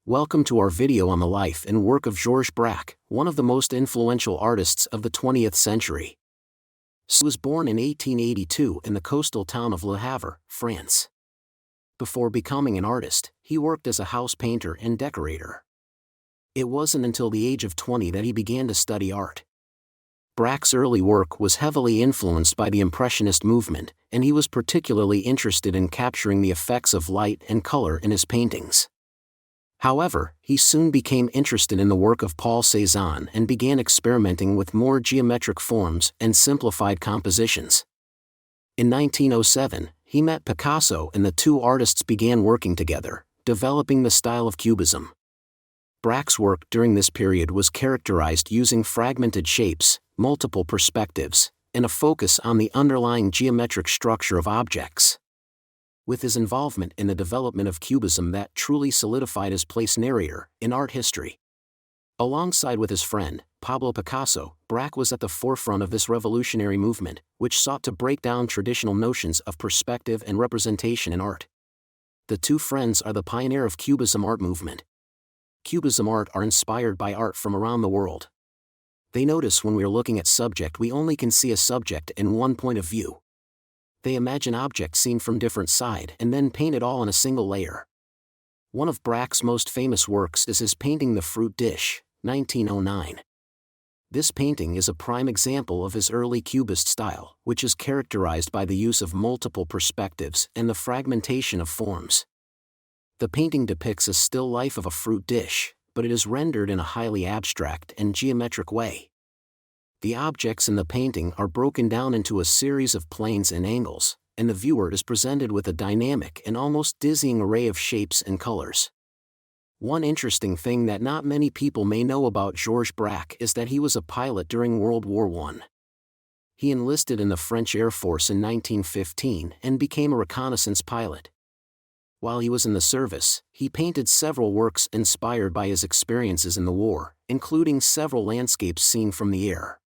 Welcome to our video on the life and work of Georges Braque, one of the most influential artists of the 20th century. He was born in 1882 in the coastal town of Le Havre, France. Before becoming an artist, he worked as a house painter and decorator. It wasn't until the age of 20 that he began to study art. Braque's early work was heavily influenced by the Impressionist movement, and he was particularly interested in capturing the effects of light and color in his paintings. However, he soon became interested in the work of Paul Cézanne and began experimenting with more geometric forms and simplified compositions. In 1907, he met Picasso and the two artists began working together, developing the style of Cubism. Braque's work during this period was characterized using fragmented shapes, multiple perspectives, and a focus on the underlying geometric structure of objects. With his involvement in the development of Cubism that truly solidified his place in art history. Alongside with his friend, Pablo Picasso, Braque was at the forefront of this revolutionary movement, which sought to break down traditional notions of perspective and representation in art. The two friends are the pioneer of Cubism art movement. Cubism art are inspired by art from around the world. They notice when we are looking at subject we only can see a subject in one point of view. They imagine objects seen from different sides and then paint it all on a single layer. One of Braque's most famous works is his painting The Fruit Dish, 1909. This painting is a prime example of his early Cubist style, which is characterized by the use of multiple perspectives and the fragmentation of forms. The painting depicts a still life of a fruit dish, but it is rendered in a highly abstract and geometric way. The objects in the painting are broken down into a series of planes and angles, and the viewer is presented with a dynamic and almost dizzying array of shapes and colors. One interesting thing that not many people may know about Georges Braque is that he was a pilot during World War I. He enlisted in the French Air Force in 1915 and became a reconnaissance pilot. While he was in the service, he painted several works inspired by his experiences in the war, including several landscapes seen from the air.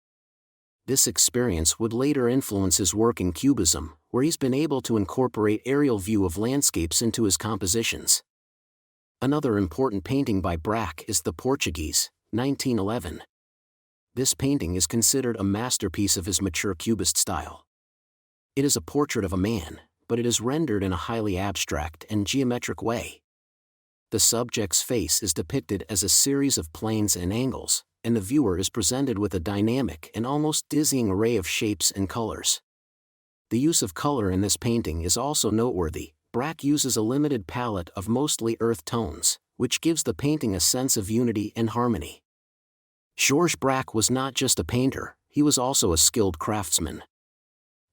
This experience would later influence his work in Cubism, where he's been able to incorporate aerial view of landscapes into his compositions. Another important painting by Braque is The Portuguese, 1911. This painting is considered a masterpiece of his mature Cubist style. It is a portrait of a man, but it is rendered in a highly abstract and geometric way. The subject's face is depicted as a series of planes and angles, and the viewer is presented with a dynamic and almost dizzying array of shapes and colors. The use of color in this painting is also noteworthy. Braque uses a limited palette of mostly earth tones, which gives the painting a sense of unity and harmony. Georges Braque was not just a painter, he was also a skilled craftsman.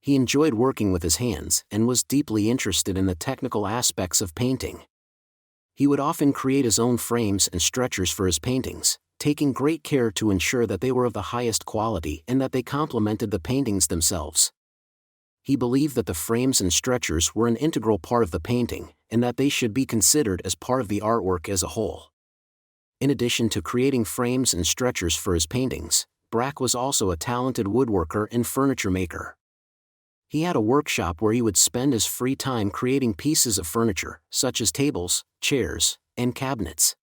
He enjoyed working with his hands and was deeply interested in the technical aspects of painting. He would often create his own frames and stretchers for his paintings, taking great care to ensure that they were of the highest quality and that they complemented the paintings themselves. He believed that the frames and stretchers were an integral part of the painting, and that they should be considered as part of the artwork as a whole. In addition to creating frames and stretchers for his paintings, Braque was also a talented woodworker and furniture maker. He had a workshop where he would spend his free time creating pieces of furniture, such as tables, chairs, and cabinets.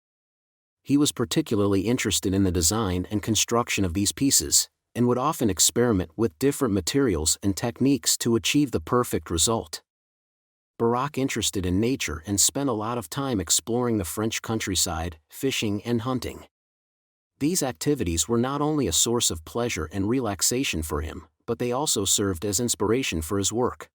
He was particularly interested in the design and construction of these pieces, and would often experiment with different materials and techniques to achieve the perfect result. Baraque interested in nature and spent a lot of time exploring the French countryside, fishing and hunting. These activities were not only a source of pleasure and relaxation for him, but they also served as inspiration for his work.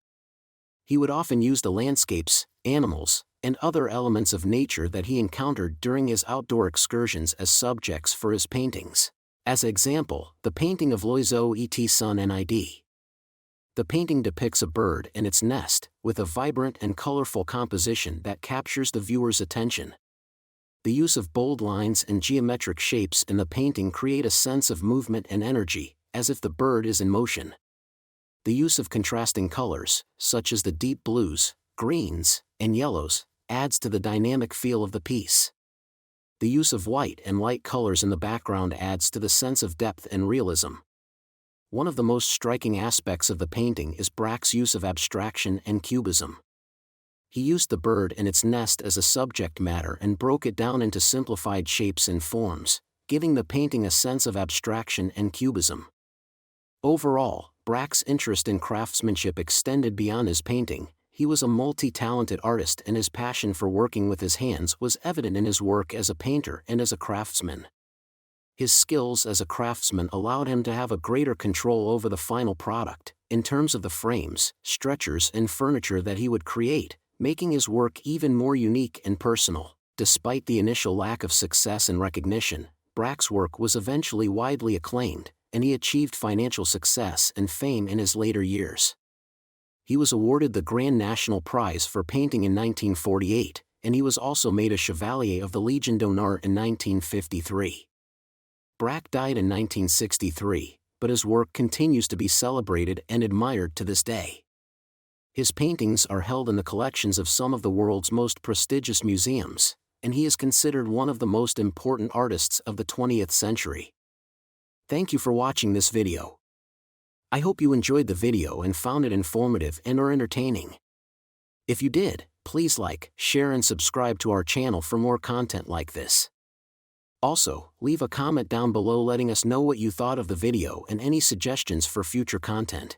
He would often use the landscapes, animals, and other elements of nature that he encountered during his outdoor excursions as subjects for his paintings. As an example, the painting of L'Oiseau et son nid. The painting depicts a bird and its nest, with a vibrant and colorful composition that captures the viewer's attention. The use of bold lines and geometric shapes in the painting create a sense of movement and energy, as if the bird is in motion. The use of contrasting colors, such as the deep blues, greens, and yellows, adds to the dynamic feel of the piece. The use of white and light colors in the background adds to the sense of depth and realism. One of the most striking aspects of the painting is Braque's use of abstraction and cubism. He used the bird and its nest as a subject matter and broke it down into simplified shapes and forms, giving the painting a sense of abstraction and cubism. Overall, Baraque's interest in craftsmanship extended beyond his painting. He was a multi-talented artist, and his passion for working with his hands was evident in his work as a painter and as a craftsman. His skills as a craftsman allowed him to have a greater control over the final product, in terms of the frames, stretchers and furniture that he would create, making his work even more unique and personal. Despite the initial lack of success and recognition, Baraque's work was eventually widely acclaimed, and he achieved financial success and fame in his later years. He was awarded the Grand National Prize for painting in 1948, and he was also made a Chevalier of the Légion d'honneur in 1953. Baraque died in 1963, but his work continues to be celebrated and admired to this day. His paintings are held in the collections of some of the world's most prestigious museums, and he is considered one of the most important artists of the 20th century. Thank you for watching this video. I hope you enjoyed the video and found it informative and/or entertaining. If you did, please like, share and subscribe to our channel for more content like this. Also, leave a comment down below letting us know what you thought of the video and any suggestions for future content.